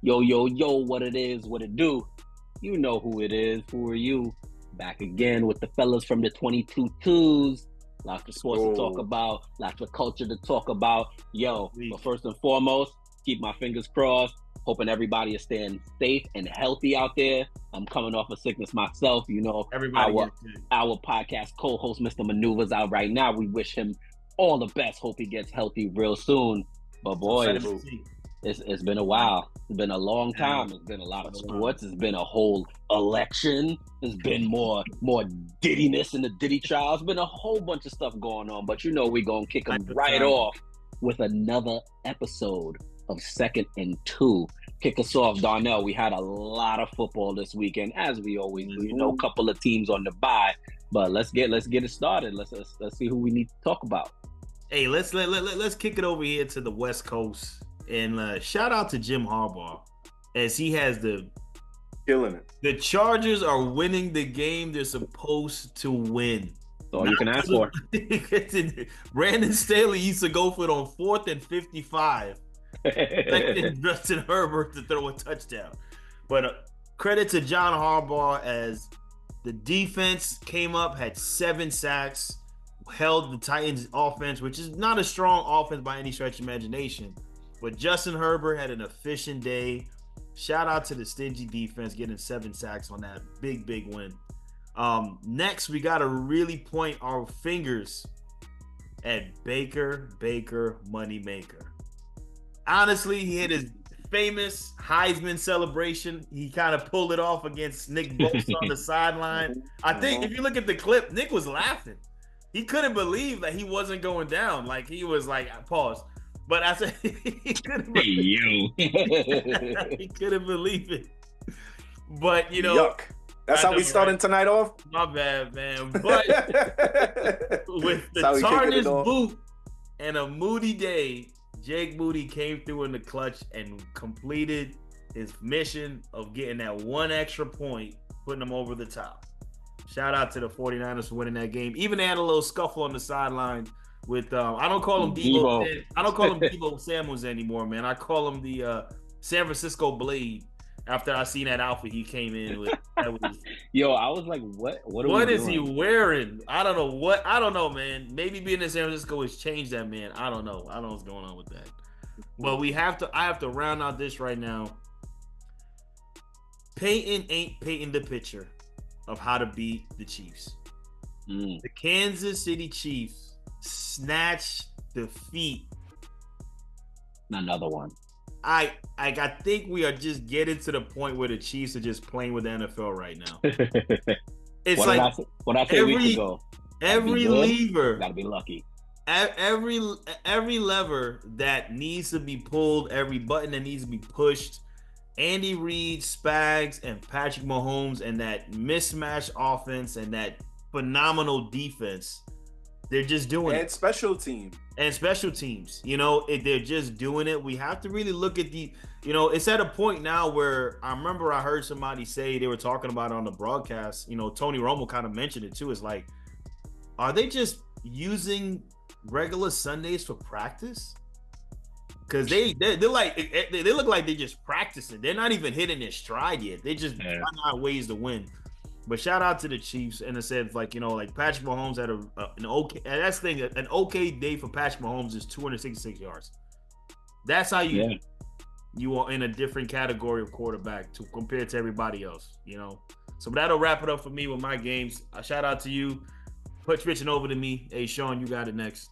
Yo, yo, yo, what it is, what it do. You know who it is. Who are you? Back again with the fellas from the 22 twos. Lots of sports to talk about, lots of culture to talk about. Yo, but first and foremost, keep my fingers crossed. Hoping everybody is staying safe and healthy out there. I'm coming off of sickness myself. You know, our podcast co-host, Mr. Maneuver's out right now. We wish him all the best. Hope he gets healthy real soon. But boys, it's been a while. It's been a long time. It's been a lot of sports. It's been a whole election. There's been more diddiness in the Diddy trial. It's been a whole bunch of stuff going on. But you know we're going to kick them right off with another episode of Second and Two. Kick us off, Darnell. We had a lot of football this weekend, as we always do. You know, a couple of teams on the bye. But let's get it started. Let's see who we need to talk about. Hey, let's kick it over here to the West Coast and shout out to Jim Harbaugh as he has killing it. The Chargers are winning the game they're supposed to win. That's all you can ask for. Brandon Staley used to go for it on 4th and 55. Expecting Justin Herbert to throw a touchdown. But credit to John Harbaugh as the defense came up, had 7 sacks, held the Titans offense, which is not a strong offense by any stretch of imagination. But Justin Herbert had an efficient day. Shout out to the stingy defense getting 7 sacks on that big win. Next, we got to really point our fingers at Baker Moneymaker. Honestly, he had his famous Heisman celebration. He kind of pulled it off against Nick Bosa on the sideline. I think if you look at the clip, Nick was laughing. He couldn't believe that he wasn't going down. Like, he was like, pause. But I said, he couldn't believe it. He couldn't believe it. But, you know. Yuck. That's how we starting tonight off? My bad, man. But with the tarnished boot and a moody day, Jake Moody came through in the clutch and completed his mission of getting that one extra point, putting them over the top. Shout out to the 49ers for winning that game. Even they had a little scuffle on the sideline with I don't call him Debo. I don't call him Debo Samuels anymore, man. I call him the San Francisco Blade. After I seen that outfit he came in with, yo, I was like, what is he wearing? I don't know, man. Maybe being in San Francisco has changed that, man. I don't know what's going on with that. But I have to round out this right now. Peyton ain't painting the picture of how to beat the Chiefs. The Kansas City Chiefs snatched defeat. Another one. I think we are just getting to the point where the Chiefs are just playing with the NFL right now. It's what I say weeks ago. Every lever gotta be lucky. Every lever that needs to be pulled, every button that needs to be pushed. Andy Reid, Spags, and Patrick Mahomes, and that mismatched offense and that phenomenal defense. They're just doing it. And special teams. You know, they're just doing it. We have to really look at it's at a point now where I remember I heard somebody say, they were talking about it on the broadcast, you know, Tony Romo kind of mentioned it too. It's like, are they just using regular Sundays for practice? Because they look like they're just practicing. They're not even hitting their stride yet. They just find out ways to win. But shout out to the Chiefs, and it said, like, you know, like Patrick Mahomes had an okay. And that's the thing. An okay day for Patrick Mahomes is 266 yards. That's how you are in a different category of quarterback compared to everybody else. You know, so that'll wrap it up for me with my games. Shout out to you. Put switching over to me. Hey, Sean, you got it next.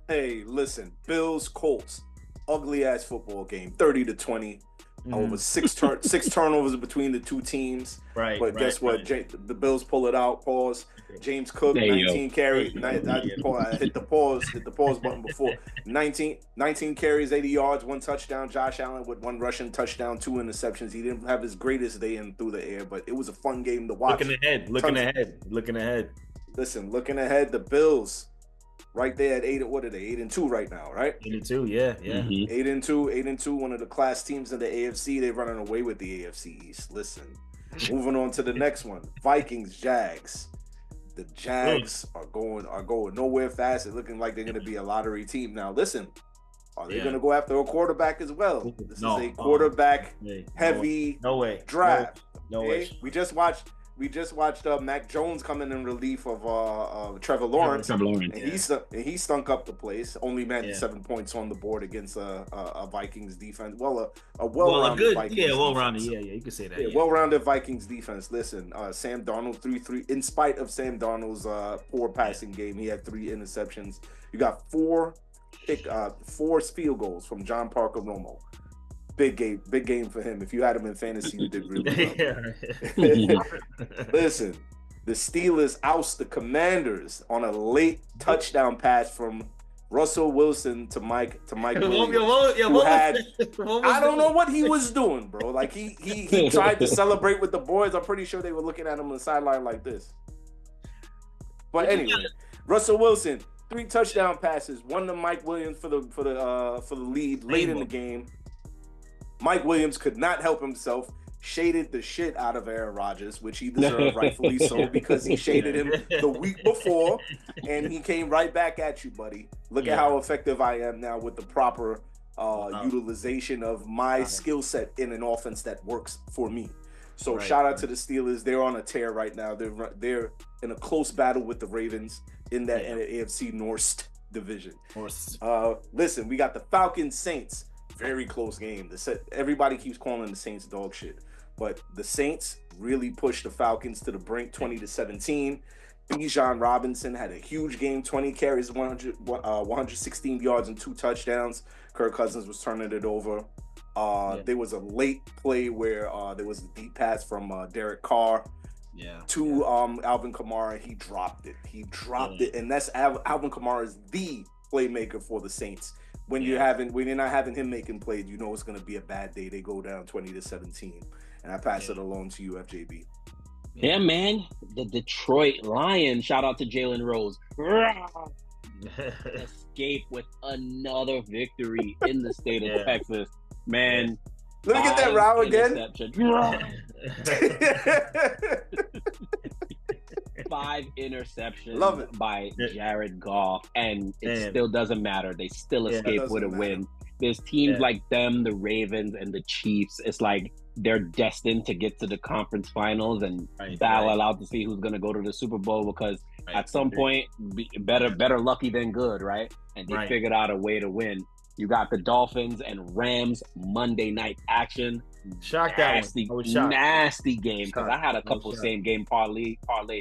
Hey, listen, Bills Colts, ugly ass football game, 30-20. Over 6 turnovers between the two teams. But guess what? The Bills pull it out. Pause. James Cook, 19 carries. I hit the pause button before. 19 carries, 80 yards, 1 touchdown. Josh Allen with 1 rushing touchdown, 2 interceptions. He didn't have his greatest day in through the air, but it was a fun game to watch. Looking ahead. Listen, looking ahead, the Bills. Right there at 8, what are they? 8-2 right now, right? 8-2, yeah. 8-2, one of the class teams in the AFC. They're running away with the AFC East. Listen, moving on to the next one. Vikings, Jags. The Jags are going nowhere fast. It's looking like they're going to be a lottery team. Now, listen, Are they going to go after a quarterback as well? This is a quarterback heavy draft. No way. We just watched Mac Jones come in relief of Trevor Lawrence. And he stunk up the place. Only managed 7 points on the board against a Vikings defense. Well, a well-rounded Vikings defense. Yeah, you can say that. Well-rounded Vikings defense. Listen, Sam Darnold 3-3. In spite of Sam Darnold's poor passing game, he had 3 interceptions. You got 4 field goals from John Parker Romo. Big game for him. If you had him in fantasy, you did really well. Listen, the Steelers oust the Commanders on a late touchdown pass from Russell Wilson to Mike Williams. I don't know what he was doing, bro. Like he tried to celebrate with the boys. I'm pretty sure they were looking at him on the sideline like this. But anyway, Russell Wilson, 3 touchdown passes, one to Mike Williams for the lead late in the game. Mike Williams could not help himself, shaded the shit out of Aaron Rodgers, which he deserved, rightfully so, because he shaded him the week before, and he came right back at you, buddy. Look at how effective I am now with the proper utilization of my skill set in an offense that works for me. So shout out to the Steelers. They're on a tear right now. They're in a close battle with the Ravens in that AFC North division. Listen, we got the Falcons Saints. Very close game. Everybody keeps calling the Saints dog shit, but the Saints really pushed the Falcons to the brink, 20-17. Bijan Robinson had a huge game, 20 carries, 116 yards and 2 touchdowns. Kirk Cousins was turning it over. There was a late play where there was a deep pass from Derek Carr to Alvin Kamara. He dropped it. And that's Alvin Kamara is the playmaker for the Saints. When you're not having him making plays, you know it's going to be a bad day. They go down 20-17, and I pass it along to you, FJB. Yeah, man, the Detroit Lions. Shout out to Jalen Rose. Escape with another victory in the state of Texas, man. Let me get that row again. 5 interceptions by Jared Goff, and it still doesn't matter. They still escape with a win. There's teams like them, the Ravens and the Chiefs. It's like they're destined to get to the conference finals and battle out to see who's going to go to the Super Bowl, because at some point, better lucky than good, right? And they figured out a way to win. You got the Dolphins and Rams Monday night action. Nasty game, because I had a couple same game parlays.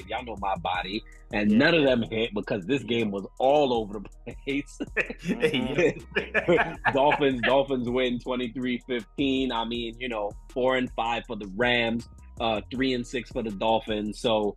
Y'all know my body, and none of them hit because this game was all over the place. Dolphins win 23-15. I mean, 4-5 for the Rams, 3-6 for the Dolphins. So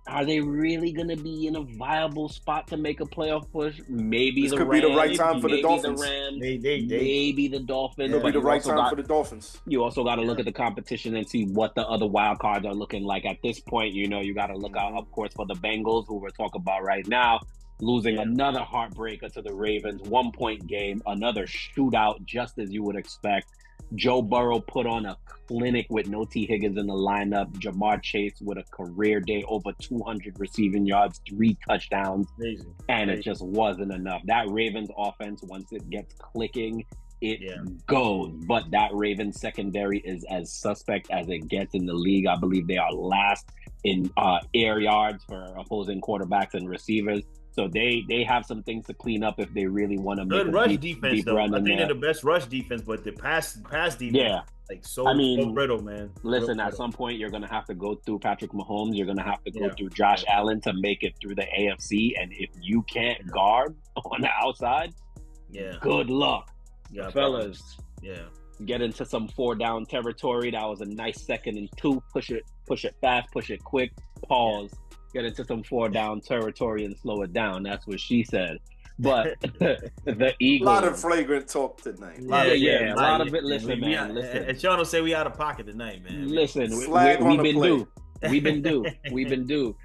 are they really going to be in a viable spot to make a playoff push? Maybe this the could Rams, be the right time for the Dolphins. The Rams, maybe the Dolphins. It'll be the right time for the Dolphins. You also got to look at the competition and see what the other wild cards are looking like at this point. You got to look out, of course, for the Bengals, who we're talking about right now, losing another heartbreaker to the Ravens, 1-point game, another shootout, just as you would expect. Joe Burrow put on a clinic with no T. Higgins in the lineup. Jamar Chase with a career day, over 200 receiving yards, 3 touchdowns. Amazing. And it just wasn't enough. That Ravens offense, once it gets clicking, it goes. But that Ravens secondary is as suspect as it gets in the league. I believe they are last in air yards for opposing quarterbacks and receivers. So they have some things to clean up if they really want to make good rush defense. Though I think they're the best rush defense, but the pass defense, so brittle, man. Listen, at some point you're gonna have to go through Patrick Mahomes. You're gonna have to go through Josh Allen to make it through the AFC. And if you can't guard on the outside, good luck, fellas. Get into some 4-down territory. That was a nice 2nd and 2. Push it fast, push it quick. Pause. Get into some 4-down territory and slow it down. That's what she said. But the Eagles. A lot of flagrant talk tonight. A lot of it. Listen, man. Listen. And Sean will say we out of pocket tonight, man. Listen, we've been due. We've been due.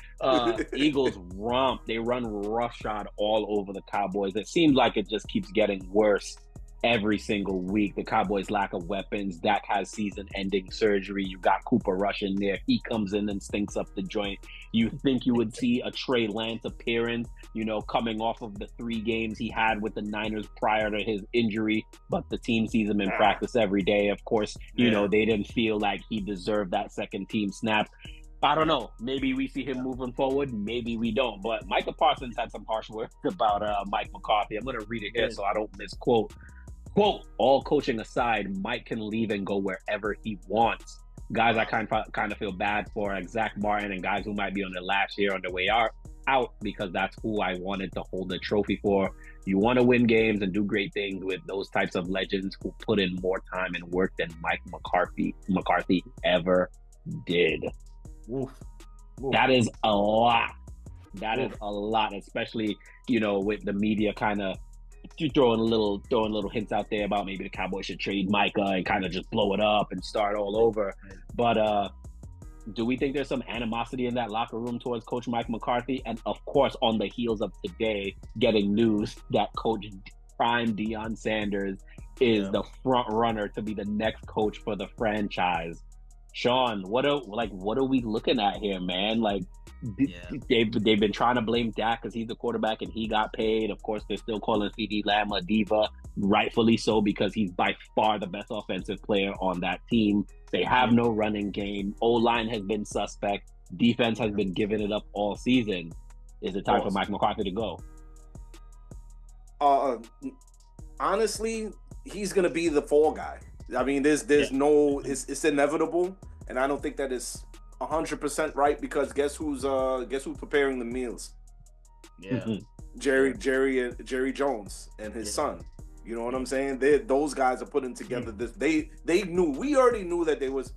Eagles romp. They run roughshod all over the Cowboys. It seems like it just keeps getting worse every single week. The Cowboys' lack of weapons. Dak has season-ending surgery. You got Cooper Rush in there. He comes in and stinks up the joint. You think you would see a Trey Lance appearance, coming off of the 3 games he had with the Niners prior to his injury, but the team sees him in practice every day. Of course, they didn't feel like he deserved that second team snap. I don't know. Maybe we see him moving forward. Maybe we don't. But Micah Parsons had some harsh words about Mike McCarthy. I'm going to read it here so I don't misquote. Quote, all coaching aside, Mike can leave and go wherever he wants. Guys I kind of feel bad for, like Zach Martin and guys who might be on their last year on their way out because that's who I wanted to hold the trophy for. You want to win games and do great things with those types of legends who put in more time and work than Mike McCarthy ever did. Oof. That is a lot. That is a lot, especially, with the media kind of throwing little hints out there about maybe the Cowboys should trade Micah and kind of just blow it up and start all over. But do we think there's some animosity in that locker room towards Coach Mike McCarthy? And of course, on the heels of today, getting news that Coach Prime Deion Sanders is the front runner to be the next coach for the franchise. Sean, what are we looking at here, man? Like, they've been trying to blame Dak because he's the quarterback and he got paid. Of course, they're still calling CD Lamb a diva, rightfully so, because he's by far the best offensive player on that team. They have no running game. O-line has been suspect. Defense has been giving it up all season. Is it time for Mike McCarthy to go? Honestly, he's gonna be the fall guy. I mean, there's no, it's inevitable, and I don't think that is 100% right because guess who's preparing the meals? Jerry Jones and his son. You know what I'm saying? Those guys are putting together this. They knew. We already knew that there was.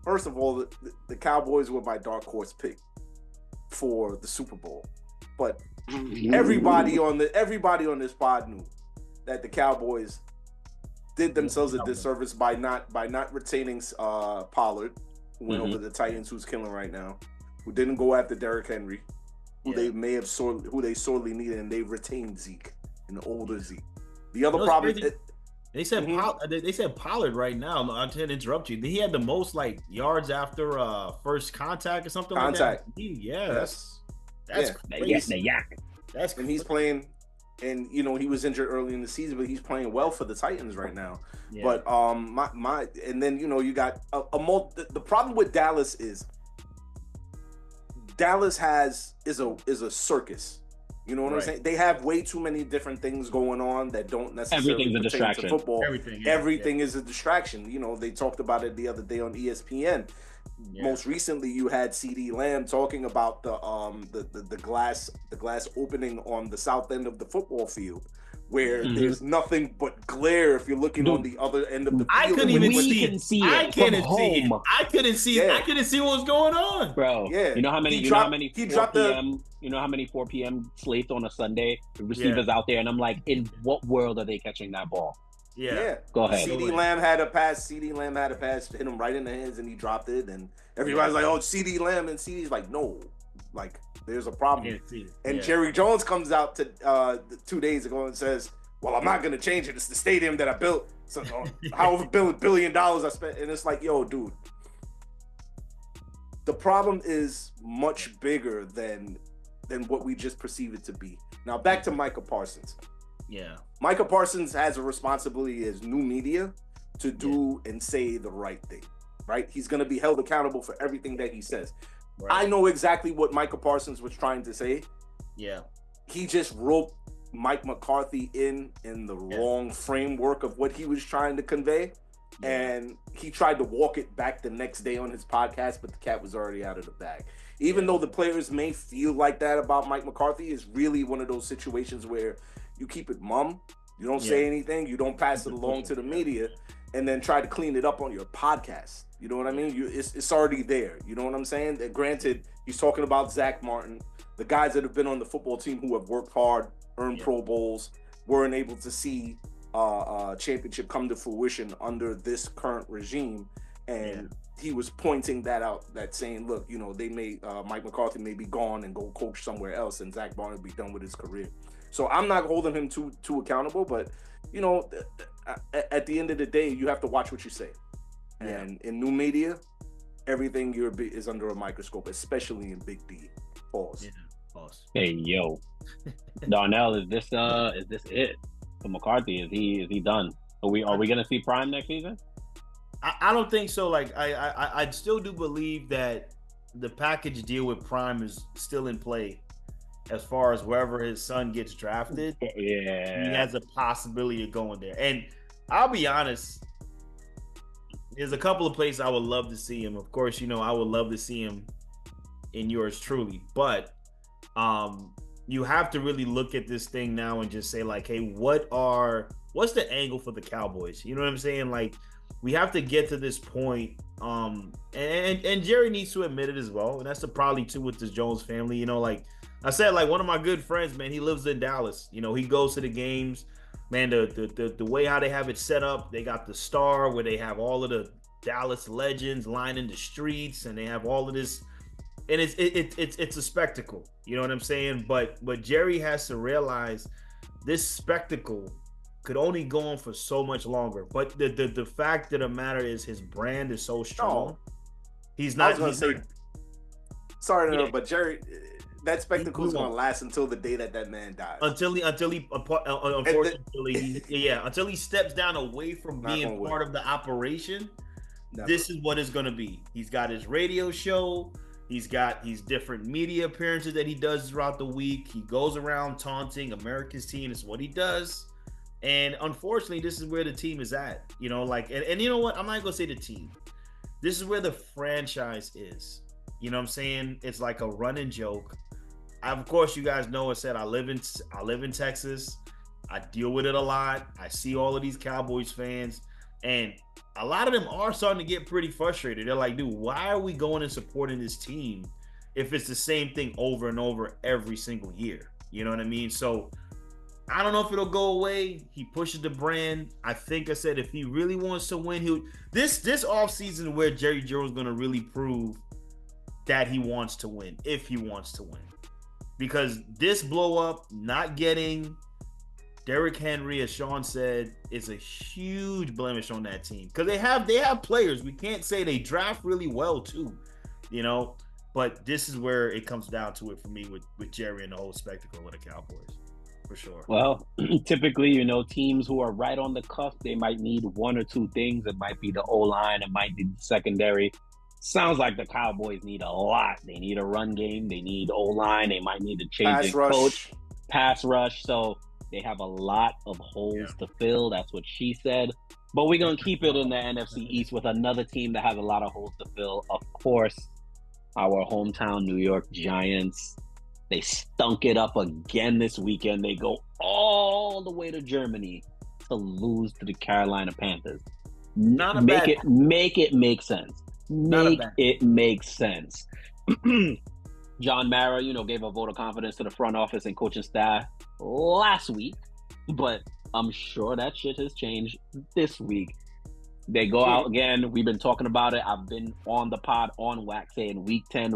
First of all, the Cowboys were my dark horse pick for the Super Bowl, but everybody on this pod knew that the Cowboys did themselves a disservice by not retaining Pollard, who went over the Titans, who's killing right now, who didn't go after Derrick Henry, who they sorely needed, and they retained Zeke, an older Zeke. The other problem they said Pollard right now. I'm trying to interrupt you. He had the most yards after first contact or something like that. That's crazy. That's and he's playing. And he was injured early in the season, but he's playing well for the Titans right now. But and then you got the problem with Dallas is is a circus. You know what I'm saying? They have way too many different things going on that don't necessarily pertain to football. Everything is a distraction. They talked about it the other day on ESPN. Most recently, you had CD Lamb talking about the glass opening on the south end of the football field, where there's nothing but glare if you're looking on the other end of the field. I couldn't even see it. I couldn't see it. I couldn't see it. I couldn't see what was going on, bro. Yeah, you know how many 4 p.m. slates on a Sunday? The receivers out there, and I'm like, in what world are they catching that ball? Yeah. Go ahead. CD Lamb had a pass, hit him right in the hands, and he dropped it. And everybody's like, oh, CD Lamb. And CD's like, no. Like, there's a problem. And Jerry Jones comes out to 2 days ago and says, well, I'm not going to change it. It's the stadium that I built. So, however $1 billion I spent. And it's like, yo, dude. The problem is much bigger than what we just perceive it to be. Now, back to Micah Parsons. Yeah. Micah Parsons has a responsibility as new media to do and say the right thing, right? He's going to be held accountable for everything that he says. Right. I know exactly what Micah Parsons was trying to say. Yeah. He just roped Mike McCarthy in the wrong framework of what he was trying to convey. Yeah. And he tried to walk it back the next day on his podcast, but the cat was already out of the bag. Even though the players may feel like that about Mike McCarthy, it's really one of those situations where you keep it mum, you don't say anything, you don't pass it along to the media, and then try to clean it up on your podcast. You know what I mean? It's already there. You know what I'm saying? That granted, he's talking about Zach Martin, the guys that have been on the football team who have worked hard, earned Pro Bowls, weren't able to see championship come to fruition under this current regime. And he was pointing that out, that saying, look, they may Mike McCarthy may be gone and go coach somewhere else, and Zach Martin will be done with his career. So I'm not holding him too accountable, but at the end of the day, you have to watch what you say. And in new media, everything is under a microscope, especially in Big D. Pause. Yeah. Pause. Hey, yo, Darnell, is this it for McCarthy? Is he done? Are we gonna see Prime next season? I don't think so. Like I still do believe that the package deal with Prime is still in play. As far as wherever his son gets drafted, he has a possibility of going there. And I'll be honest, there's a couple of places I would love to see him. Of course, I would love to see him in yours truly. But you have to really look at this thing now and just say, like, hey, what's the angle for the Cowboys? You know what I'm saying? Like, we have to get to this point. And Jerry needs to admit it as well. And that's the probably too with this Jones family. Like I said, like one of my good friends, man, he lives in Dallas. He goes to the games. Man, the way how they have it set up, they got the Star where they have all of the Dallas legends lining the streets, and they have all of this, and it's a spectacle. You know what I'm saying? But Jerry has to realize this spectacle could only go on for so much longer. But the fact of the matter is his brand is so strong. He's not. Sorry to interrupt, but Jerry. That spectacle is going to last until the day that man dies. Until he steps down away from being part of the operation. Never. This is what it's going to be. He's got his radio show. He's got different media appearances that he does throughout the week. He goes around taunting America's team. It's what he does. And unfortunately, this is where the team is at. And you know what? I'm not going to say the team. This is where the franchise is. You know what I'm saying? It's like a running joke. Of course, you guys know I said I live in Texas. I deal with it a lot. I see all of these Cowboys fans, and a lot of them are starting to get pretty frustrated. They're like, dude, why are we going and supporting this team if it's the same thing over and over every single year? You know what I mean? So I don't know if it'll go away. He pushes the brand. I think I said if he really wants to win, this offseason where Jerry Jones is going to really prove that he wants to win, if he wants to win. Because this blow up, not getting Derrick Henry, as Sean said, is a huge blemish on that team. Because they have players. We can't say they draft really well too, But this is where it comes down to it for me with Jerry and the whole spectacle with the Cowboys, for sure. Well, typically, teams who are right on the cusp, they might need one or two things. It might be the O-line, it might be the secondary. Sounds like the Cowboys need a lot. They need a run game. They need O-line. They might need to change their coach. Pass rush. So they have a lot of holes to fill. That's what she said. But we're going to keep it in the NFC East with another team that has a lot of holes to fill. Of course, our hometown New York Giants. They stunk it up again this weekend. They go all the way to Germany to lose to the Carolina Panthers. Make it make sense. Make it make sense. John Mara, gave a vote of confidence to the front office and coaching staff last week, but I'm sure that shit has changed this week. They go out again. We've been talking about it. I've been on the pod on Wax saying week 10,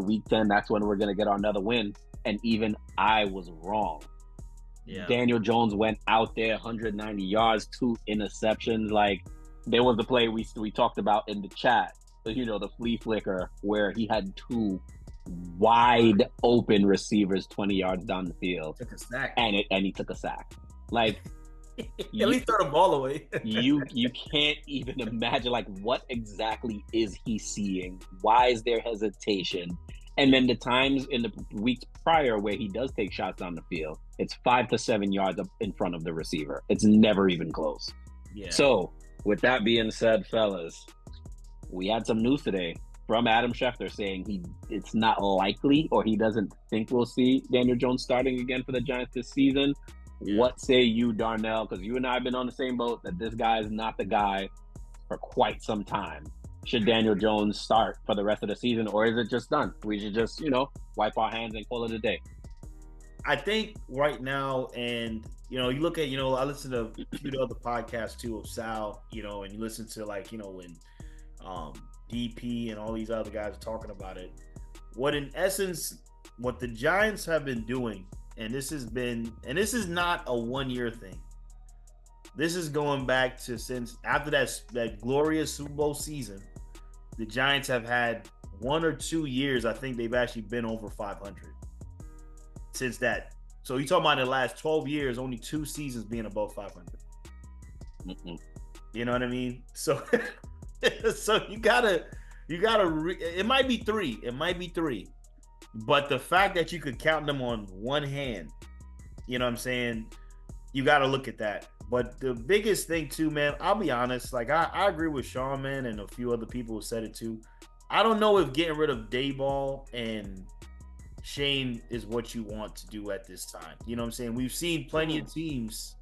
that's when we're going to get another win. And even I was wrong. Yeah. Daniel Jones went out there, 190 yards, 2 interceptions. Like, there was the play we talked about in the chat. The flea flicker where he had 2 wide open receivers 20 yards down the field. Took a sack. And he took a sack. Like, at least throw the ball away. you can't even imagine, like, what exactly is he seeing? Why is there hesitation? And then the times in the weeks prior where he does take shots down the field, it's 5 to 7 yards up in front of the receiver. It's never even close. Yeah. So, with that being said, fellas, we had some news today from Adam Schefter saying it's not likely, or he doesn't think we'll see Daniel Jones starting again for the Giants this season. What say you, Darnell? Because you and I have been on the same boat that this guy is not the guy for quite some time. Should Daniel Jones start for the rest of the season, or is it just done? We should just, wipe our hands and call it a day. I think right now, and you look at, I listen to a few other podcasts too of Sal, and you listen to when DP and all these other guys are talking about it. What the Giants have been doing, and this is not a 1-year thing. This is going back to since after that glorious Super Bowl season, the Giants have had 1 or 2 years. I think they've actually been over 500 since that. So you talking about in the last 12 years, only 2 seasons being above 500. Mm-mm. You know what I mean? So, so you gotta. It might be 3. It might be 3, but the fact that you could count them on one hand, you know what I'm saying? You got to look at that. But the biggest thing too, man, I'll be honest. Like I agree with Sean, man, and a few other people who said it too. I don't know if getting rid of Dayball and Shane is what you want to do at this time. You know what I'm saying? We've seen plenty of teams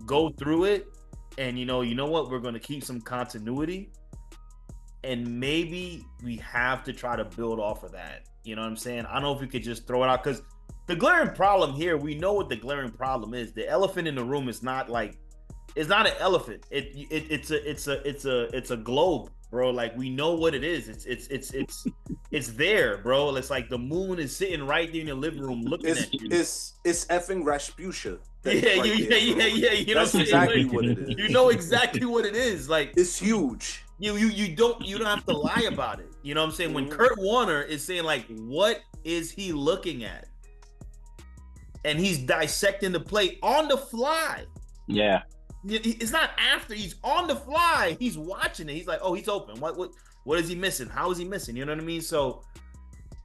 go through it, and you know what? We're going to keep some continuity, and maybe we have to try to build off of that. You know what I'm saying? I don't know if we could just throw it out because the glaring problem here, we know what the glaring problem is. The elephant in the room is not like, it's not an elephant. It's a globe, bro. Like we know what it is. It's there, bro. It's like the moon is sitting right there in your living room looking at you. It's effing Rasputia. Yeah. You know That's exactly what it is. You know exactly what it is. Like it's huge. You don't have to lie about it. You know what I'm saying? When Kurt Warner is saying like, what is he looking at? And he's dissecting the play on the fly. Yeah. It's not after, he's on the fly. He's watching it. He's like, oh, he's open. What is he missing? How is he missing? You know what I mean? So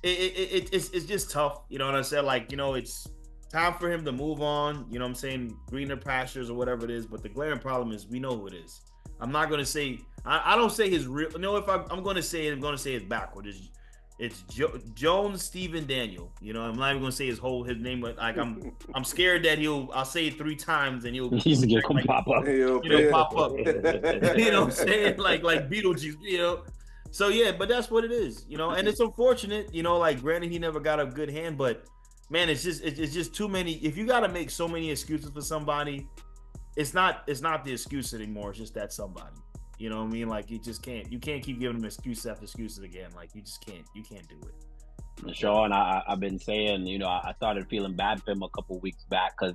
it's just tough. You know what I'm saying? Like, it's time for him to move on. You know what I'm saying? Greener pastures or whatever it is. But the glaring problem is we know who it is. I'm not going to say, I don't say his real, if I'm going to say it, I'm going to say it's backward. It's Jones Stephen Daniel. I'm not even gonna say his name, but like I'm scared that I'll say it 3 times and he's gonna pop up. Pop up. You know what I'm saying? Like Beetlejuice, So yeah, but that's what it is, and it's unfortunate, like granted he never got a good hand, but man, it's just too many. If you gotta make so many excuses for somebody, it's not the excuse anymore, it's just that somebody. You know what I mean? Like you can't keep giving them excuse after excuses again. Like you can't do it. Sean, I've been saying, I started feeling bad for him a couple weeks back because,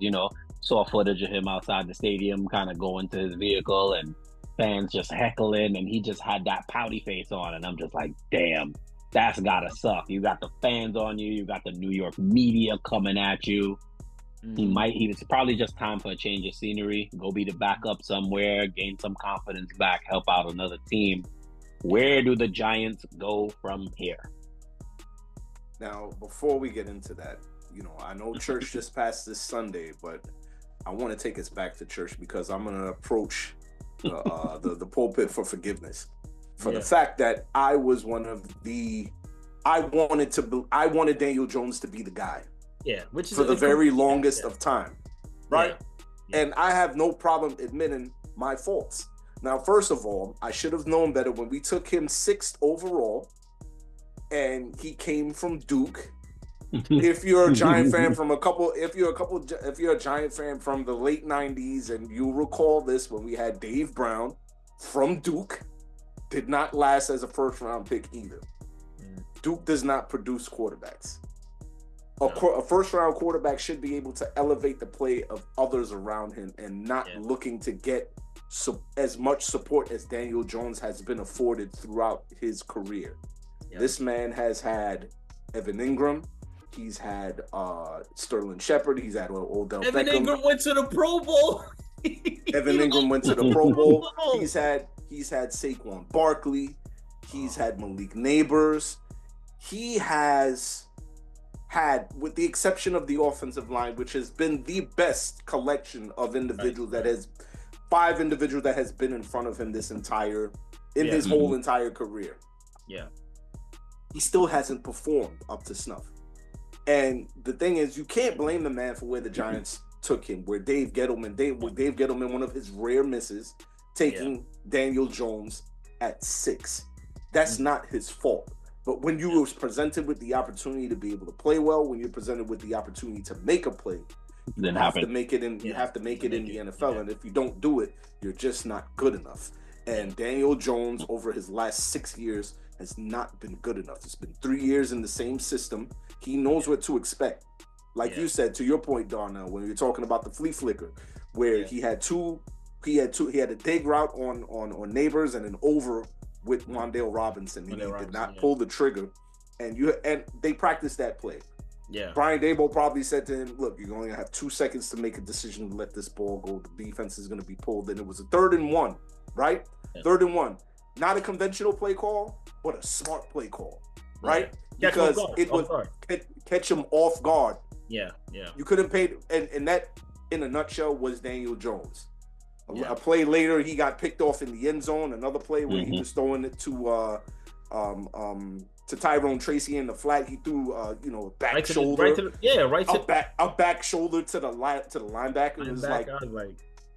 saw footage of him outside the stadium kind of going to his vehicle and fans just heckling, and he just had that pouty face on, and I'm just like, damn, that's gotta suck. You got the fans on you, you got the New York media coming at you. It's probably just time for a change of scenery, go be the backup somewhere, gain some confidence back, help out another team. Where do the Giants go from here? Now, before we get into that, I know church just passed this Sunday, but I want to take us back to church because I'm going to approach the pulpit for forgiveness for the fact that I was I wanted Daniel Jones to be the guy. Yeah, which is for the very longest of time, right? Yeah. And I have no problem admitting my faults. Now, first of all, I should have known better when we took him 6th overall, and he came from Duke. If you're a Giant fan if you're a Giant fan from the late 90s, and you recall this when we had Dave Brown from Duke, did not last as a first-round pick either. Duke does not produce quarterbacks. A first-round quarterback should be able to elevate the play of others around him and not looking to get as much support as Daniel Jones has been afforded throughout his career. Yep. This man has had Evan Ingram. He's had Sterling Shepard. He's had Odell Beckham. Evan Ingram went to the Pro Bowl. Evan Ingram went to the Pro Bowl. He's had Saquon Barkley. He's had Malik Neighbors. He has had, with the exception of the offensive line, which has been the best collection of individuals that has 5 individuals that has been in front of him his whole entire career. Yeah. He still hasn't performed up to snuff. And the thing is, you can't blame the man for where the Giants took him, where Dave Gettleman, one of his rare misses, taking Daniel Jones at 6. That's not his fault. But when you were presented with the opportunity to be able to play well, when you're presented with the opportunity to make a play, you have to make it in the NFL. And if you don't do it, you're just not good enough. And Daniel Jones, over his last 6 years, has not been good enough. It's been 3 years in the same system. He knows what to expect. Like you said, to your point, Darnell, when you're talking about the flea flicker, where he had 2 He had a dig route on Neighbors and an over with Wan'Dale Robinson. He did not pull the trigger, and they practiced that play. Yeah. Brian Daboll probably said to him, "Look, you're going to have 2 seconds to make a decision to let this ball go. The defense is going to be pulled." And it was a 3rd and 1, right? Yeah. 3rd and 1. Not a conventional play call, but a smart play call, right? Yeah. Because it would catch him off guard. Yeah, yeah. You couldn't pay, and that, in a nutshell, was Daniel Jones. A play later, he got picked off in the end zone. Another play where he was throwing it to Tyrone Tracy in the flat. He threw a back shoulder, a back shoulder to the linebacker. It was like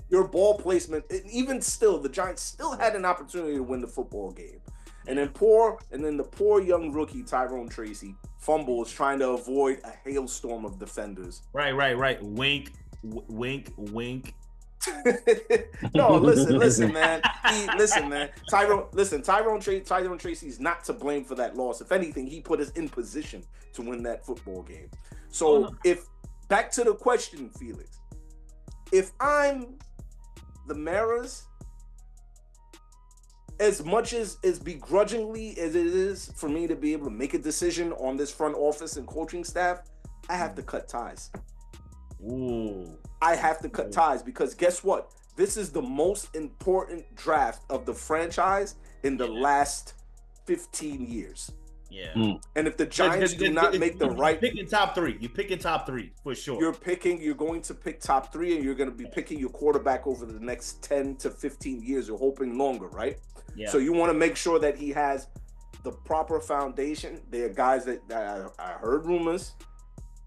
your ball placement. Even still, the Giants still had an opportunity to win the football game. And then the poor young rookie Tyrone Tracy fumbles trying to avoid a hailstorm of defenders. Right. Wink, wink. No, listen, man. Tyrone Tracy's not to blame for that loss. If anything, he put us in position to win that football game. So back to the question, Felix, if I'm the Maras, as much as begrudgingly as it is for me to be able to make a decision on this front office and coaching staff, I have to cut ties. Ooh. I have to cut ties because guess what? This is the most important draft of the franchise in the last 15 years. Yeah. And if the Giants do not make the right... You're picking top three for sure. You're going to pick top 3 and you're going to be picking your quarterback over the next 10 to 15 years. You're hoping longer, right? Yeah. So you want to make sure that he has the proper foundation. There are guys that I heard rumors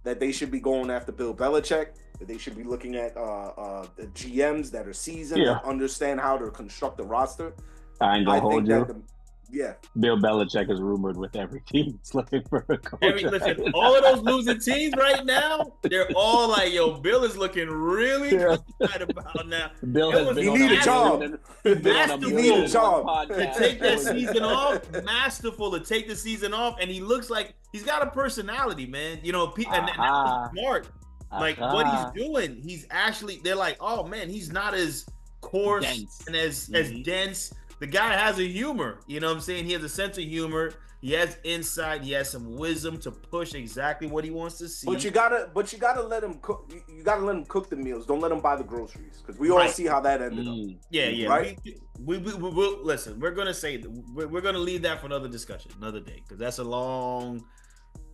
that they should be going after Bill Belichick, that they should be looking at the GMs that are seasoned and understand how to construct a roster. I ain't gonna hold you. Yeah. Bill Belichick is rumored with every team that's looking for a coach. Listen, all of those losing teams right now, they're all like, yo, Bill is looking really excited about now. Bill has been need a job. He need a job. To take that season off, masterful to take the season off, and he looks like he's got a personality, man. And that's smart. Like what he's doing, he's actually, they're like, oh man, he's not as coarse and as dense. The guy has a humor, you know what I'm saying? He has a sense of humor. He has insight. He has some wisdom to push exactly what he wants to see. But you gotta let him cook. You gotta let him cook the meals. Don't let him buy the groceries because we all see how that ended up. Yeah. Right. We'll listen. We're gonna say we're gonna leave that for another discussion, another day, because that's a long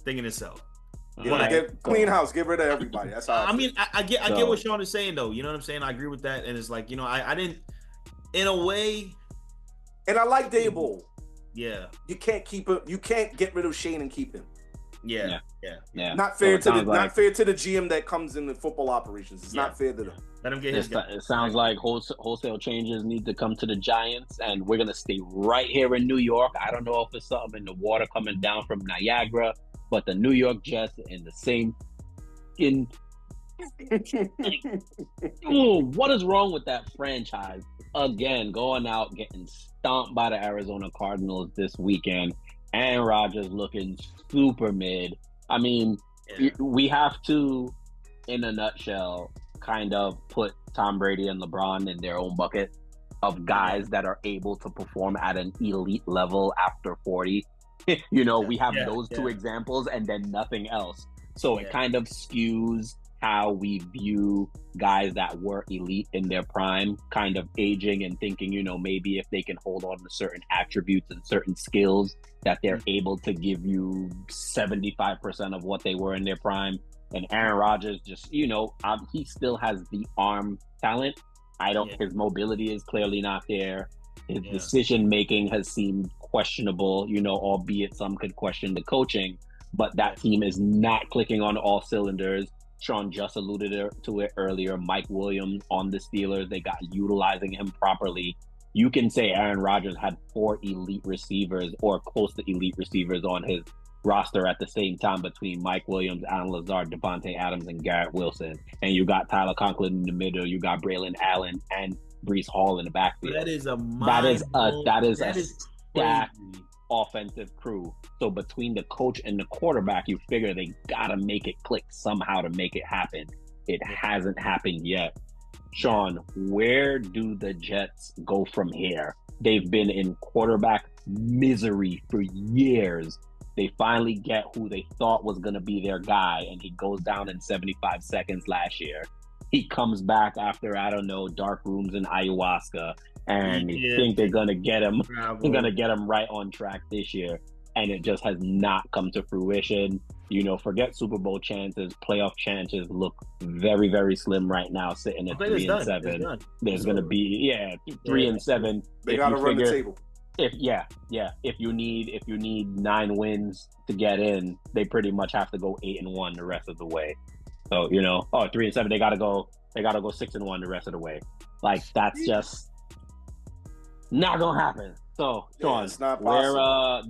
thing in itself. Clean house, get rid of everybody. That's how. I get what Sean is saying though. You know what I'm saying? I agree with that, and it's like I didn't, in a way. And I like Daboll. Yeah. You can't keep him. You can't get rid of Shane and keep him. Yeah. Not fair not fair to the GM that comes in the football operations. It's not fair to them. Let him get his guy. It sounds like wholesale changes need to come to the Giants, and we're gonna stay right here in New York. I don't know if it's something in the water coming down from Niagara, but the New York Jets in the same what is wrong with that franchise? Again, going out, getting stomped by the Arizona Cardinals this weekend. Aaron Rodgers looking super mid. I mean, we have to, in a nutshell, kind of put Tom Brady and LeBron in their own bucket of guys that are able to perform at an elite level after 40. We have those two examples and then nothing else. So it kind of skews how we view guys that were elite in their prime, kind of aging and thinking, maybe if they can hold on to certain attributes and certain skills that they're able to give you 75% of what they were in their prime. And Aaron Rodgers just, he still has the arm talent. His mobility is clearly not there. His decision-making has seemed questionable, albeit some could question the coaching, but that team is not clicking on all cylinders. Sean just alluded to it earlier. Mike Williams on the Steelers, they got utilizing him properly. You can say Aaron Rodgers had 4 elite receivers or close to elite receivers on his roster at the same time between Mike Williams, Alan Lazard, Devontae Adams, and Garrett Wilson. And you got Tyler Conklin in the middle. You got Braylon Allen and Breece Hall in the backfield. That is a stacked offensive crew. So between the coach and the quarterback, you figure they gotta make it click somehow to make it happen. It hasn't happened yet. Sean, where do the Jets go from here? They've been in quarterback misery for years. They finally get who they thought was going to be their guy, and he goes down in 75 seconds last year. He comes back after, I don't know, dark rooms in ayahuasca, and you think they're going to get him. They're going to get him right on track this year, and it just has not come to fruition. You know, forget Super Bowl chances, playoff chances look very, very slim right now, sitting at 3-7. There's going to be 3-7. They got to run the table. If you need 9 wins to get in, they pretty much have to go 8-1 the rest of the way. So 3-7, they gotta go 6-1 the rest of the way. Like, that's just not gonna happen. So Sean, it's not possible.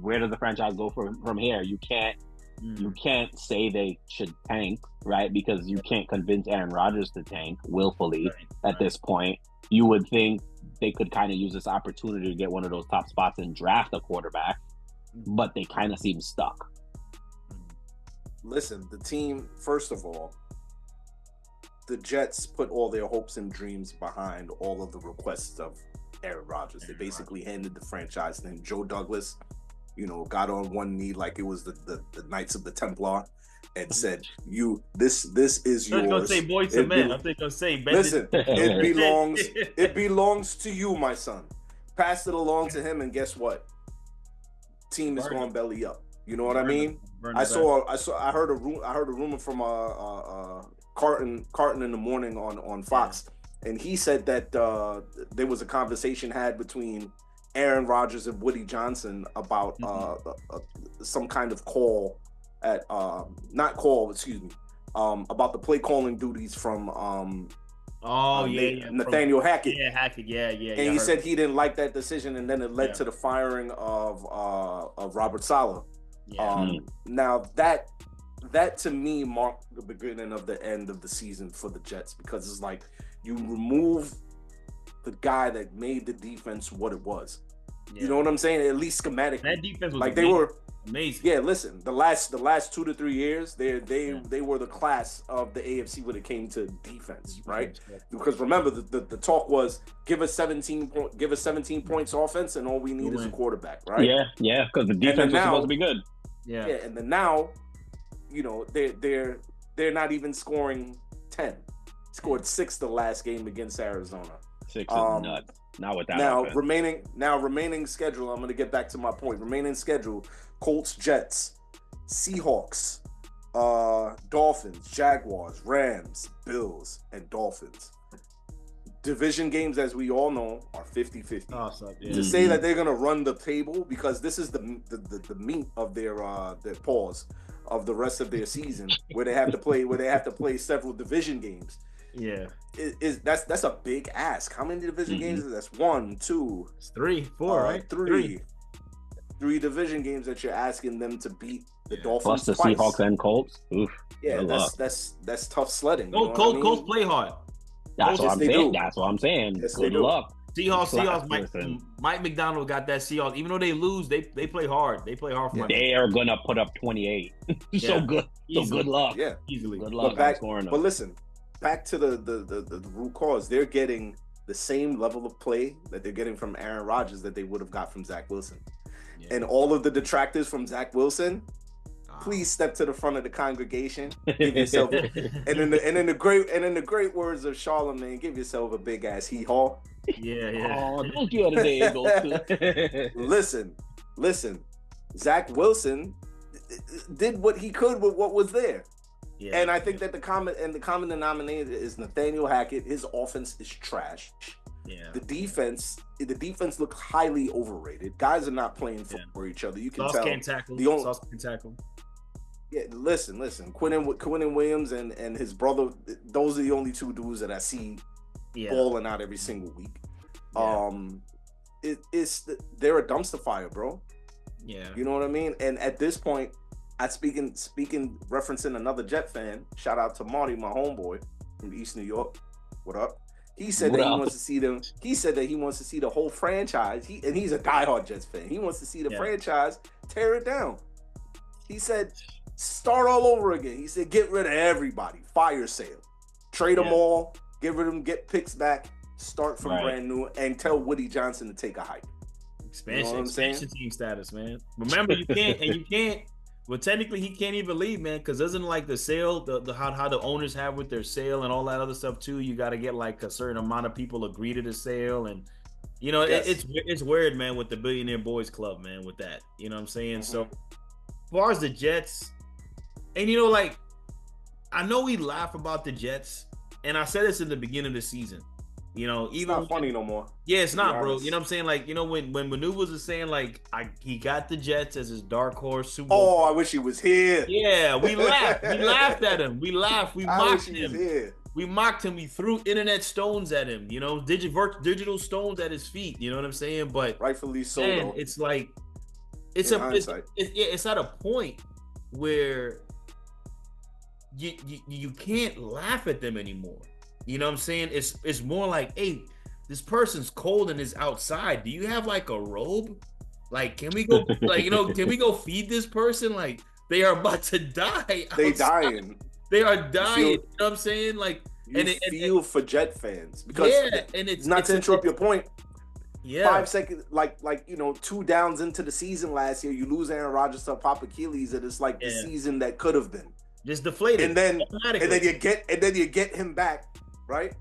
Where does the franchise go from here? You can't say they should tank, right? Because you can't convince Aaron Rodgers to tank willfully at this point. You would think they could kind of use this opportunity to get one of those top spots and draft a quarterback, but they kind of seem stuck. Listen, the team, first of all, the Jets put all their hopes and dreams behind all of the requests of Aaron Rodgers. They basically handed the franchise to him. Joe Douglas, got on one knee like it was the Knights of the Templar and said, this is yours. I was going to say boy to men. I think I'll say listen, it belongs to you, my son. Pass it along to him, and guess what? Team is going belly up. You know what I mean? I heard a rumor from Carton in the morning on Fox, and he said that there was a conversation had between Aaron Rodgers and Woody Johnson about some kind of call about the play calling duties from Nathaniel Hackett. Yeah, Hackett, yeah. And he said he didn't like that decision, and then it led to the firing of Robert Saleh. Yeah. Now that to me marked the beginning of the end of the season for the Jets, because it's like you remove the guy that made the defense what it was. Yeah. You know what I'm saying? At least schematically. That defense was like amazing. They were amazing. Yeah, listen, the last 2 to 3 years, they were the class of the AFC when it came to defense, right? Because remember, the talk was give us 17 points offense, and all we need is a quarterback, right? Yeah, because the defense was supposed to be good. Yeah, and then now, they're not even scoring 10. Scored 6 the last game against Arizona. 6 is nuts. Not with that. Remaining schedule. I'm going to get back to my point. Remaining schedule: Colts, Jets, Seahawks, Dolphins, Jaguars, Rams, Bills, and Dolphins. Division games, as we all know, are 50-50. To say that they're going to run the table, because this is the meat of their pause of the rest of their season, where they have to play several division games. Yeah, that's a big ask. How many division games is that? 1, 2, 3, 4, right? Three division games that you're asking them to beat the Dolphins plus the twice. Seahawks and Colts. Oof. Yeah, that's tough sledding. Colts play hard. That's what I'm saying. That's what I'm saying. Yes, Good luck. Seahawks. Mike McDonald got that Seahawks. Even though they lose, they play hard. They play hard for Mike. They are gonna put up 28. So good. So good luck. Yeah, easily. Good luck scoring them. But listen, back to the root cause. They're getting the same level of play that they're getting from Aaron Rodgers that they would have got from Zach Wilson. Yeah. And all of the detractors from Zach Wilson, please step to the front of the congregation. Give yourself, and in the great words of Charlemagne, give yourself a big ass hee-haw. Yeah. Oh, don't you have the Listen. Zach Wilson did what he could with what was there. Yeah, and I think that the common denominator is Nathaniel Hackett. His offense is trash. Yeah. The defense looks highly overrated. Guys are not playing for each other. You can tell. Sauce can't tackle. Yeah, listen. Quinnen Williams and his brother, those are the only two dudes that I see balling out every single week. Yeah. They're a dumpster fire, bro. Yeah. You know what I mean? And at this point, referencing another Jet fan, shout out to Marty, my homeboy from East New York. What up? He said he wants to see them. He said that he wants to see the whole franchise. He's a diehard Jets fan. He wants to see the franchise tear it down. He said, start all over again. He said, get rid of everybody. Fire sale. Trade them all. get rid of them, get picks back, start from brand new, and tell Woody Johnson to take a hike. Expansion team status, man. Remember, you can't. Well, technically, he can't even leave, man, because doesn't like the sale, the how the owners have with their sale and all that other stuff too. You got to get like a certain amount of people agree to the sale, and it's weird, man, with the Billionaire Boys Club, man, with that. You know what I'm saying? So, as far as the Jets, and like, I know we laugh about the Jets, and I said this in the beginning of the season. It's not funny no more. Yeah, it's not, bro. You know what I'm saying? Like, when Maneuvers was saying, like, he got the Jets as his dark horse Super Bowl. Oh, I wish he was here. Yeah, we laughed. We laughed at him. We laughed. We mocked him. We mocked him. We threw internet stones at him. Digital stones at his feet. You know what I'm saying? But rightfully so. Man, it's like it's at a point where you can't laugh at them anymore. You know what I'm saying? It's more like, hey, this person's cold and is outside. Do you have like a robe? Like, can we go can we go feed this person? Like, they are about to die. They dying. They are dying. You know what I'm saying? Like, you feel for Jet fans because and it's not to interrupt your point. Yeah. 5 seconds, like 2 downs into the season last year, you lose Aaron Rodgers to pop Achilles, and it's like the season that could have been just deflated. And then you get him back. Right,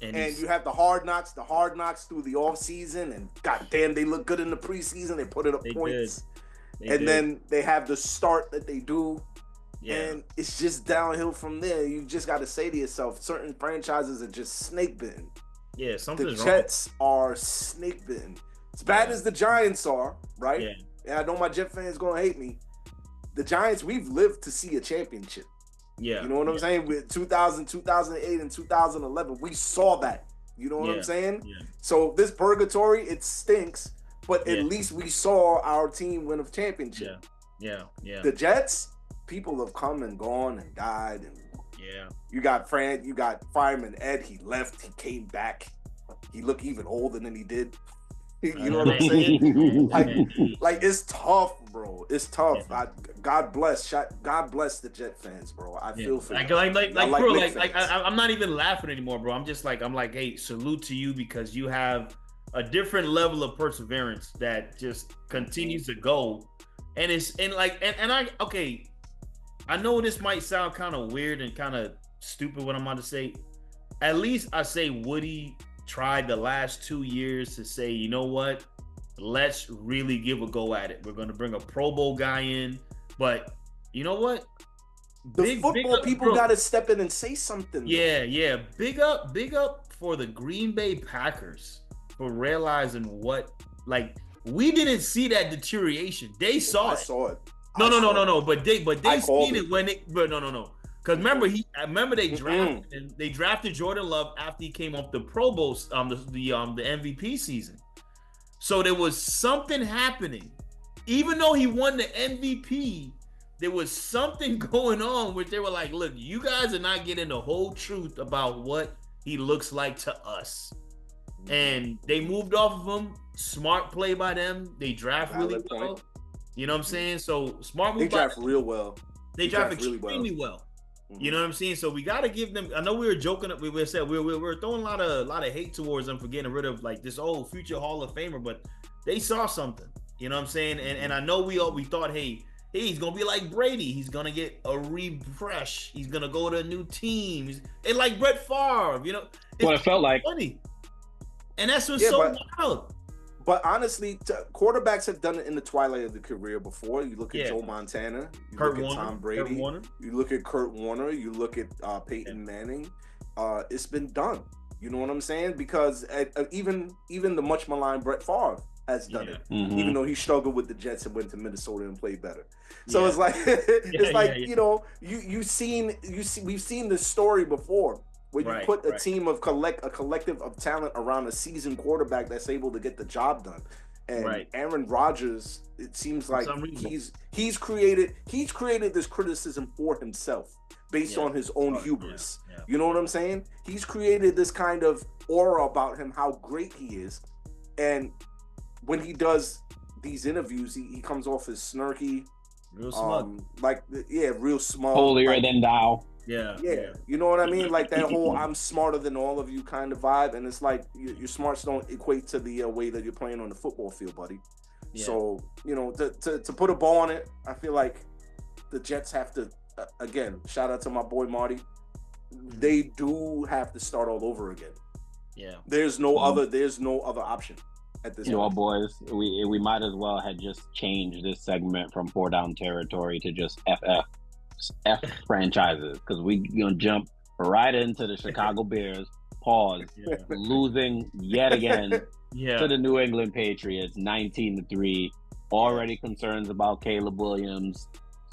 and you have the hard knocks through the off season, and goddamn, they look good in the preseason. They put it up points, then they have the start that they do, and it's just downhill from there. You just got to say to yourself, certain franchises are just snake bitten. Yeah, something's wrong. The Jets are snake bitten. As bad as the Giants are, right? Yeah. And I know my Jet fans gonna hate me. The Giants, we've lived to see a championship. Yeah. You know what I'm saying? With 2000, 2008, and 2011, we saw that. You know what I'm saying? Yeah. So this purgatory, it stinks, but at least we saw our team win a championship. Yeah. The Jets, people have come and gone and died, and you got Fireman Ed. He left. He came back. He looked even older than he did. You know what I'm saying? like it's tough, bro. It's tough. God bless the Jet fans, bro. I feel for you. I'm not even laughing anymore, bro. I'm like, hey, salute to you because you have a different level of perseverance that just continues to go. And I know this might sound kind of weird and kind of stupid what I'm about to say. At least I say Woody tried the last 2 years to say, you know what? Let's really give a go at it. We're going to bring a Pro Bowl guy in, but you know what? The football people got to step in and say something. Yeah. Big up for the Green Bay Packers for realizing what, like, we didn't see that deterioration. They saw it. I saw it. No. But they seen it when it. But no. Because remember they drafted Jordan Love after he came off the Pro Bowl, the MVP season. So there was something happening. Even though he won the MVP, there was something going on where they were like, look, you guys are not getting the whole truth about what he looks like to us. And they moved off of him. Smart play by them. They draft really well. You know what I'm saying? So smart move. They draft real well. They draft extremely well. You know what I'm saying? So we got to give them. I know we were joking. We were throwing a lot of hate towards them for getting rid of like this old future Hall of Famer, but they saw something. You know what I'm saying? And I know we thought, hey, he's gonna be like Brady. He's gonna get a refresh. He's gonna go to a new team. And like Brett Favre, you know. What it felt like. Funny. And that's what's so wild. But honestly, quarterbacks have done it in the twilight of the career before. You look at Joe Montana, you look at Tom Brady, you look at Kurt Warner, you look at Peyton Manning. It's been done. You know what I'm saying? Because even the much maligned Brett Favre has done it, even though he struggled with the Jets and went to Minnesota and played better. So it's like you know, we've seen this story before. When you put a team of a collective of talent around a seasoned quarterback that's able to get the job done, and Aaron Rodgers, it seems like he's created this criticism for himself based on his own hubris. You know what I'm saying? He's created this kind of aura about him, how great he is, and when he does these interviews, he comes off as snarky, real smug, real smug, holier than thou. Yeah. You know what I mean? Like that whole "I'm smarter than all of you" kind of vibe, and it's like your smarts don't equate to the way that you're playing on the football field, buddy. Yeah. So to put a ball on it, I feel like the Jets have to again. Shout out to my boy Marty. They do have to start all over again. Yeah. There's no other option at this point. Well, boys, we might as well have just changed this segment from 4 down territory to just F franchises, because we gonna jump right into the Chicago Bears. Losing yet again to the New England Patriots, 19-3. Already concerns about Caleb Williams.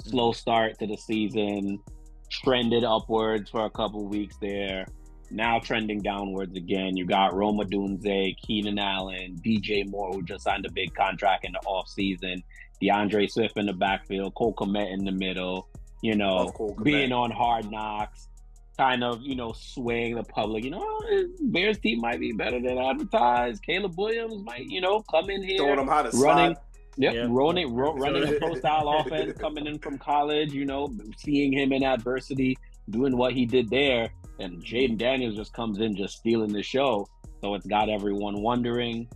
Slow start to the season. Trended upwards for a couple weeks there. Now trending downwards again. You got Rome Odunze, Keenan Allen, DJ Moore, who just signed a big contract in the offseason. DeAndre Swift in the backfield. Cole Kmet in the middle. Being on Hard Knocks. Kind of, swaying the public. Bears team might be better than advertised. Caleb Williams might, come in here. Showing them how to running. slide. Running a pro-style offense, coming in from college, seeing him in adversity, doing what he did there. And Jaden Daniels just comes in, just stealing the show. So it's got everyone wondering,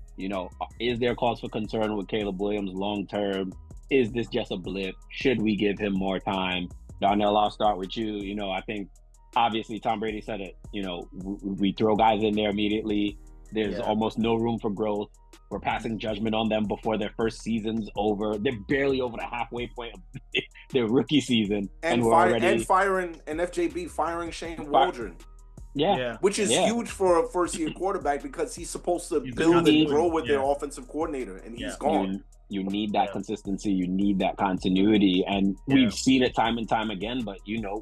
is there cause for concern with Caleb Williams long-term? Is this just a blip? Should we give him more time? Darnell, I'll start with you. I think, obviously, Tom Brady said it. We throw guys in there immediately. There's almost no room for growth. We're passing judgment on them before their first season's over. They're barely over the halfway point of their rookie season. And firing FJB firing Shane Waldron. Yeah. Which is huge for a first-year quarterback, because he's supposed to build and grow with their offensive coordinator, and he's gone. You need that consistency. You need that continuity. And we've seen it time and time again. But,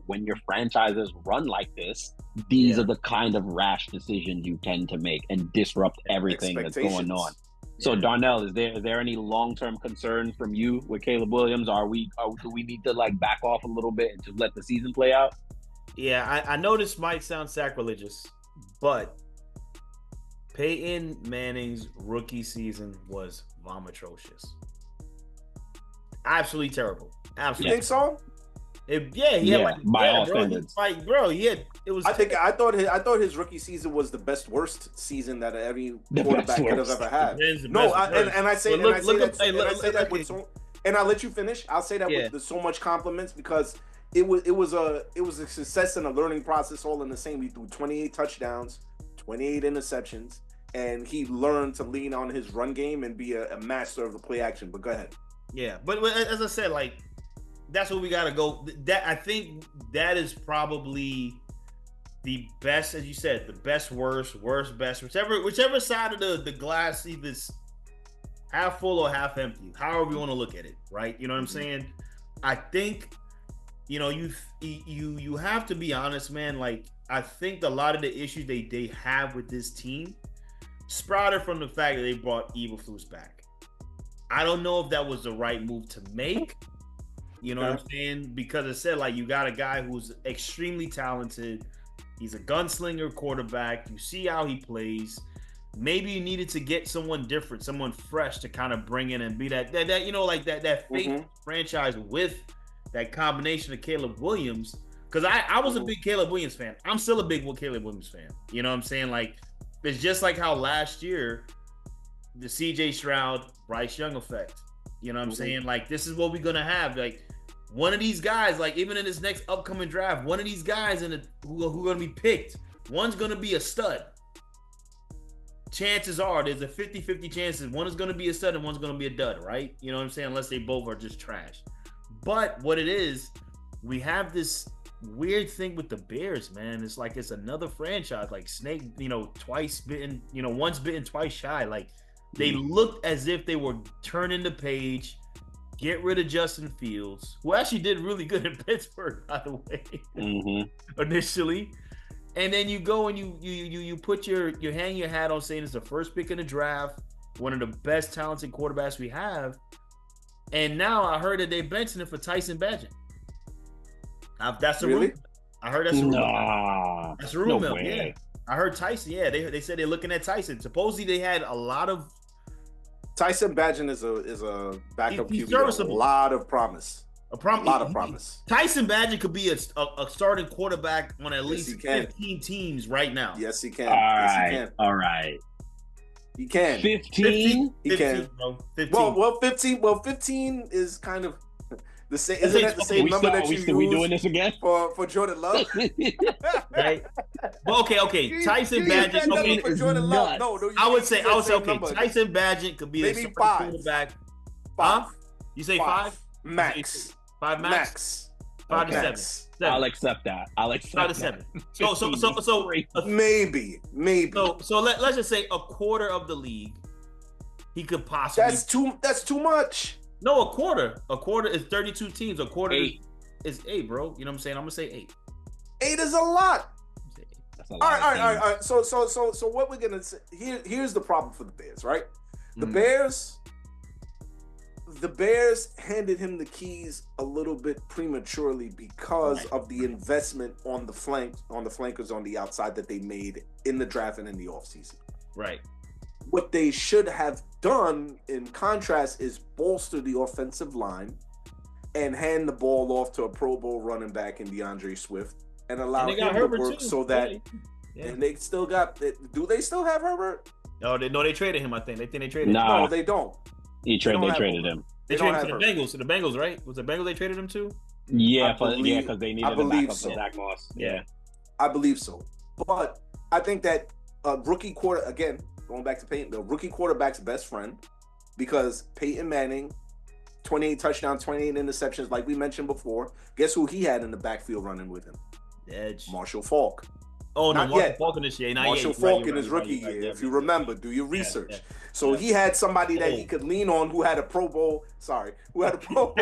when your franchises run like this, these are the kind of rash decisions you tend to make and disrupt everything that's going on. So, Darnell, is there any long-term concern from you with Caleb Williams? Do we need to back off a little bit and just let the season play out? Yeah, I know this might sound sacrilegious, but Peyton Manning's rookie season was vomitrocious. Absolutely terrible. Absolutely. You think so? By all standards. It was. I thought his rookie season was the worst season that any quarterback could have ever had. And I'll let you finish. I'll say that with so much compliments, because it was a success and a learning process all in the same. He threw 28 touchdowns, 28 interceptions, and he learned to lean on his run game and be a master of the play action. But go ahead. Yeah, but as I said, that's what we got to go. That I think that is probably the best, as you said, the best, worst, best, whichever side of the glass, either half full or half empty, however you want to look at it, right? You know what I'm saying? I think, you have to be honest, man. I think a lot of the issues they have with this team sprouted from the fact that they brought Eberflus back. I don't know if that was the right move to make. You know what I'm saying? Because it said, you got a guy who's extremely talented. He's a gunslinger quarterback. You see how he plays. Maybe you needed to get someone different, someone fresh to kind of bring in and be that fake franchise with that combination of Caleb Williams. Because I was a big Caleb Williams fan. I'm still a big Caleb Williams fan. You know what I'm saying? It's just like how last year, the CJ Stroud, Bryce Young effect. You know what I'm saying? This is what we're going to have. One of these guys, even in this next upcoming draft, one of these guys who are going to be picked, one's going to be a stud. Chances are there's a 50-50 chances one is going to be a stud and one's going to be a dud, right? You know what I'm saying? Unless they both are just trash. But what it is, we have this weird thing with the Bears, man. It's it's another franchise, Snake, twice bitten, once bitten, twice shy. They looked as if they were turning the page, get rid of Justin Fields, who actually did really good in Pittsburgh, by the way, initially. And then you go and you put you hang your hat on saying it's the first pick in the draft, one of the best talented quarterbacks we have. And now I heard that they benching it for Tyson Bagent. That's a rumor. I heard that's a rumor. That's a rumor. No way. Yeah. I heard Tyson. Yeah, they said they're looking at Tyson. Supposedly they had a lot of Tyson Bagent is a backup QB. A lot of promise. A lot of promise. Tyson Badgett could be a starting quarterback on at least he can. 15 teams right now. Yes, he can. All Yes, right. he can. All right. He can. 15? He can. Bro. 15. Well, 15. Well, 15 is kind of the same. Isn't that the same number that you use? We doing this again? For Jordan Love? Right. Well, okay. Tyson Badgett. Okay, for Jordan Love. No, I would say okay. Number. Tyson Badgett could be maybe a five. Quarterback. Five. Huh? You say five? Max. 5 max. 5 to 7. 7. I'll accept that. 5 to 7. So maybe. So let's just say a quarter of the league. He could possibly. That's too much. No, a quarter. A quarter is 32 teams. A quarter 8. is 8, bro. You know what I'm saying? I'm gonna say 8. 8 is a lot. That's a All lot. right. So what we're gonna say here's the problem for the Bears, right? The Bears handed him the keys a little bit prematurely because of the investment on the flankers on the outside that they made in the draft and in the offseason. Right. What they should have done, in contrast, is bolster the offensive line and hand the ball off to a Pro Bowl running back in DeAndre Swift and allow him to work too. So that and they still got. Do they still have Herbert? No, they traded him. I think they traded him. No, they don't. They traded him. They traded him to the Bengals. To the Bengals, right? Was the Bengals they traded him to? Yeah, because they needed a backup so. for Zach Moss. Yeah, I believe so. But I think that going back to Peyton, the rookie quarterback's best friend, because Peyton Manning, 28 touchdowns, 28 interceptions, like we mentioned before. Guess who he had in the backfield running with him? Edge. Marshall Faulk. Oh, no, Marshall Faulk in this year. Marshall Faulk in his rookie year. If you remember, do your research. Yeah. So he had somebody that he could lean on who had a Pro Bowl. Who had a Pro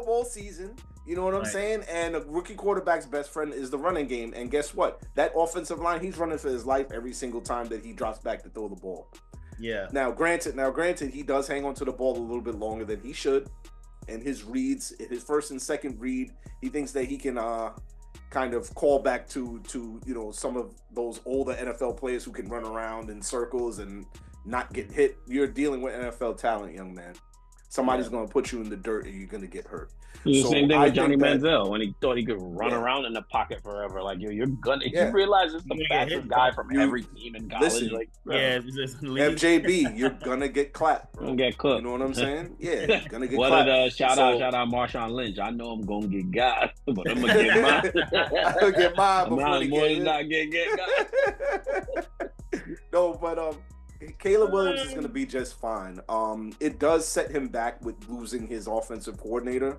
Bowl season. You know what I'm saying? And a rookie quarterback's best friend is the running game. And guess what? That offensive line, he's running for his life every single time that he drops back to throw the ball. Yeah. Now, granted, he does hang on to the ball a little bit longer than he should. And his reads, his first and second read, he thinks that he can kind of call back to some of those older NFL players who can run around in circles and not get hit. You're dealing with NFL talent, young man. Somebody's going to put you in the dirt and you're going to get hurt. The same thing with Johnny Manziel when he thought he could run around in the pocket forever. Like you're gonna. You realize it's the fastest guy from every team in college. Listen, like, FJB, you're gonna get clapped. Bro. Gonna get cooked. You know what I'm saying? Yeah, you're gonna get clapped. Shout out Marshawn Lynch. I know I'm gonna get got, but I'm gonna get mine. I'm gonna get mine before he not get got. No, but Caleb Williams is gonna be just fine. It does set him back with losing his offensive coordinator.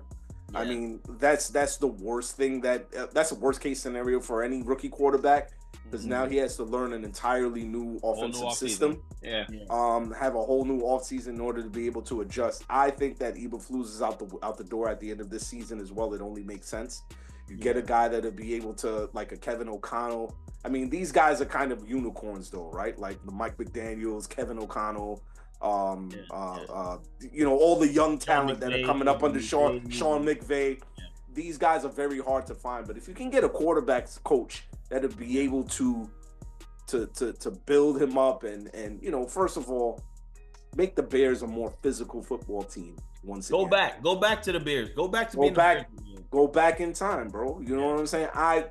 Yeah. I mean, that's the worst thing that's a worst case scenario for any rookie quarterback, because now he has to learn an entirely new offensive system. Yeah. Have a whole new offseason in order to be able to adjust. I think that Eberflus is out the door at the end of this season as well. It only makes sense. You get a guy that'll be able to, like a Kevin O'Connell. I mean, these guys are kind of unicorns though, right? Like the Mike McDaniels, Kevin O'Connell, all the young talent that are coming up under Sean McVay. Yeah. These guys are very hard to find, but if you can get a quarterback's coach that'll be able to build him up and first of all, make the Bears a more physical football team once again. Go back to the Bears. Go back in time, bro. You know what I'm saying? I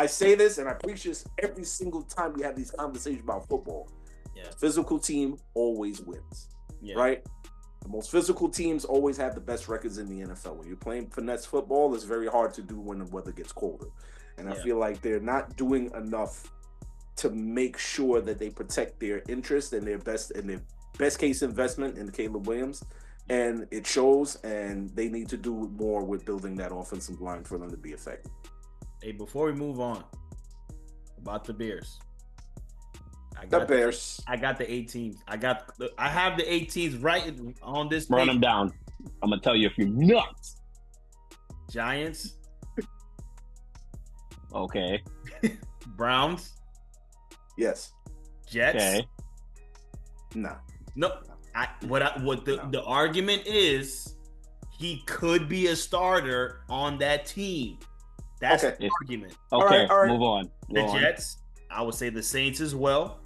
say this and I preach this every single time we have these conversations about football. Yeah. Physical team always wins, right? The most physical teams always have the best records in the NFL. When you're playing finesse football, it's very hard to do when the weather gets colder. And I feel like they're not doing enough to make sure that they protect their interest and their best case investment in Caleb Williams. And it shows, and they need to do more with building that offensive line for them to be effective. Hey, before we move on about the Bears. I got the 8 teams. I have the 8 teams right on this page. Run them down. I'm gonna tell you if you're nuts. Giants. Okay. Browns. Yes. Jets. Okay. No. The argument is he could be a starter on that team. That's the argument. Okay, all right. Move on. The Jets. I would say the Saints as well.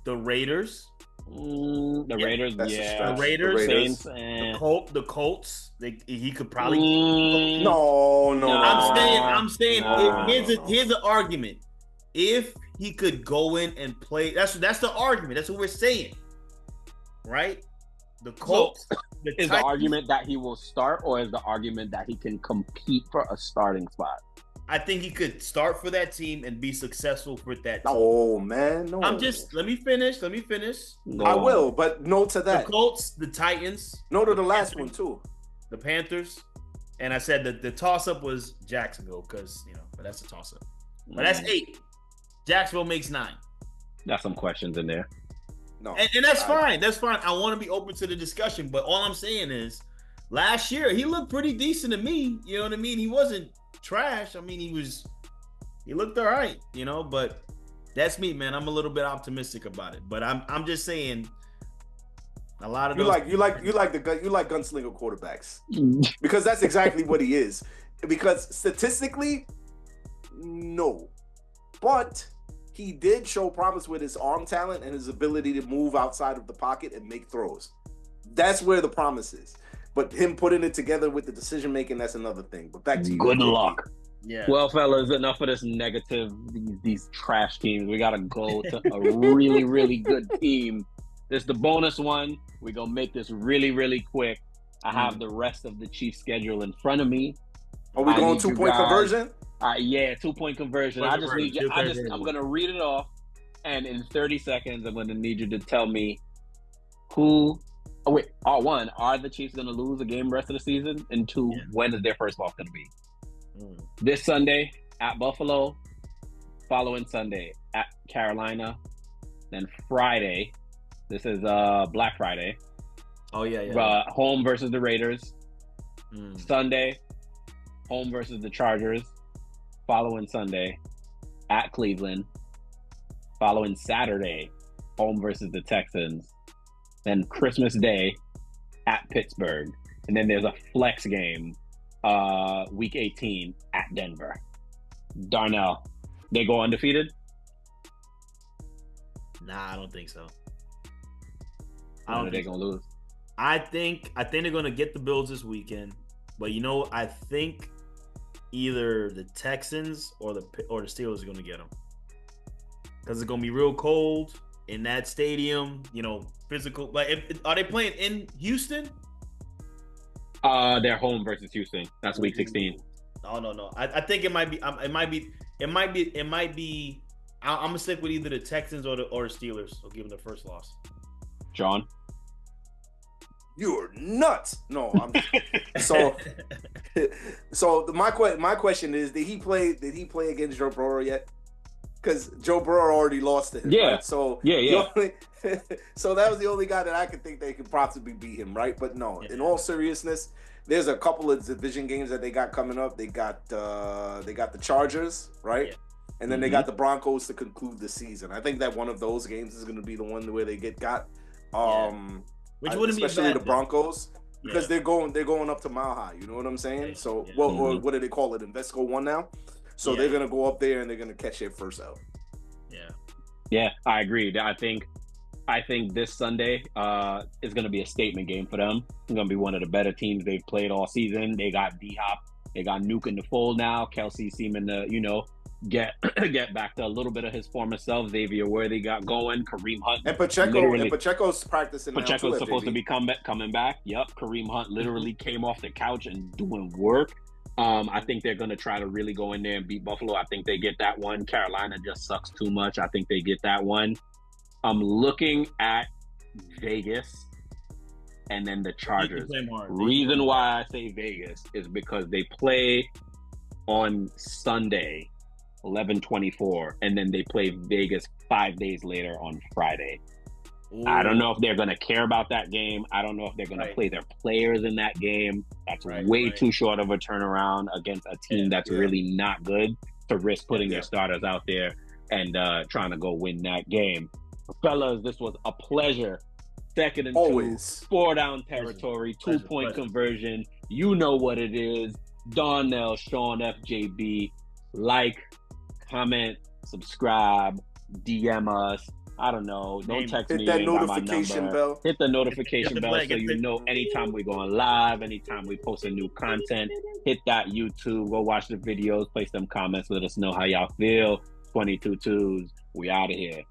The Raiders. The Raiders, That's a yeah. stretch. The Raiders, Saints, the Colts. He could probably. No. I'm saying. No. Here's the argument. If he could go in and play, that's the argument. That's what we're saying, right? The Colts. Is the argument that he will start, or is the argument that he can compete for a starting spot? I think he could start for that team and be successful with that team. Oh man, no. Let me finish. I will, but no to that. The Colts, the Titans. No to the last one too. The Panthers. And I said that the toss-up was Jacksonville because, but that's a toss-up. But that's 8. Jacksonville makes 9. Got some questions in there. No. And that's fine. That's fine. I want to be open to the discussion. But all I'm saying is last year, he looked pretty decent to me. You know what I mean? He wasn't trash. I mean, he looked all right, but that's me, man. I'm a little bit optimistic about it. But I'm just saying a lot of those you like gunslinger quarterbacks. Because that's exactly what he is. Because statistically, no. But he did show promise with his arm talent and his ability to move outside of the pocket and make throws. That's where the promise is. But him putting it together with the decision making, that's another thing. But back to you. Good luck. Yeah. Well, fellas, enough of this negative, these trash teams. We gotta go to a really, really good team. This is the bonus one. We're gonna make this really, really quick. I have the rest of the Chiefs schedule in front of me. Are we going 2-point conversion? Yeah, 2-point conversion. I just need you. I'm gonna read it off, and in 30 seconds, I'm gonna need you to tell me who. Oh wait, one, are the Chiefs gonna lose a game the rest of the season? And 2, when is their first loss gonna be? This Sunday at Buffalo, following Sunday at Carolina, then Friday. This is Black Friday. Oh yeah. Home versus the Raiders. Sunday, home versus the Chargers. Following Sunday at Cleveland. Following Saturday, home versus the Texans. Then Christmas Day at Pittsburgh. And then there's a flex game, week 18 at Denver. Darnell, they go undefeated? Nah, I don't think so. I don't think they're going to lose. I think they're going to get the Bills this weekend. But I think either the Texans or the Steelers are going to get them. Because it's going to be real cold in that stadium, physical. Like, are they playing in Houston? They're home versus Houston. That's week 16. Oh no. I think it might be. I'm gonna stick with either the Texans or the Steelers. I'll give them the first loss. John, you're nuts. No, I'm so my question is: Did he play against Joe Burrow yet? Because Joe Burrow already lost to him. Yeah. Right? So so that was the only guy that I could think they could possibly beat him, right? But no, in all seriousness, there's a couple of division games that they got coming up. They got the Chargers, right? Yeah. And then they got the Broncos to conclude the season. I think that one of those games is going to be the one where they get got. Which wouldn't especially be the Broncos because they're going up to Mile High. You know what I'm saying? So or what do they call it? Invesco 1 now. So they're gonna go up there and they're gonna catch their first out. Yeah, I agree. I think this Sunday is gonna be a statement game for them. It's gonna be one of the better teams they've played all season. They got D-Hop, they got Nuke in the fold now. Kelsey seeming to get back to a little bit of his former self. Xavier Worthy got going. Kareem Hunt and Pacheco's practicing. Pacheco's supposed to be coming back. Yep, Kareem Hunt literally came off the couch and doing work. I think they're going to try to really go in there and beat Buffalo. I think they get that one. Carolina just sucks too much. I think they get that one. I'm looking at Vegas and then the Chargers. Reason why I say Vegas is because they play on Sunday, 11/24, and then they play Vegas 5 days later on Friday. Ooh. I don't know if they're going to care about that game. I don't know if they're going to play their players in that game. That's way too short of a turnaround against a team that's really not good to risk putting their starters out there and trying to go win that game. Fellas, this was a pleasure. Second and 2, 4 down territory, 2-point conversion. You know what it is. Darnell, Sean, FJB. Like, comment, subscribe, DM us. I don't know. Don't text Hit me. that You ain't got my notification number. bell. Hit the notification bell so get you the- know anytime we go on live, anytime we post a new content. Hit that YouTube. Go watch the videos. Place some comments. Let us know how y'all feel. 22 twos. We out of here.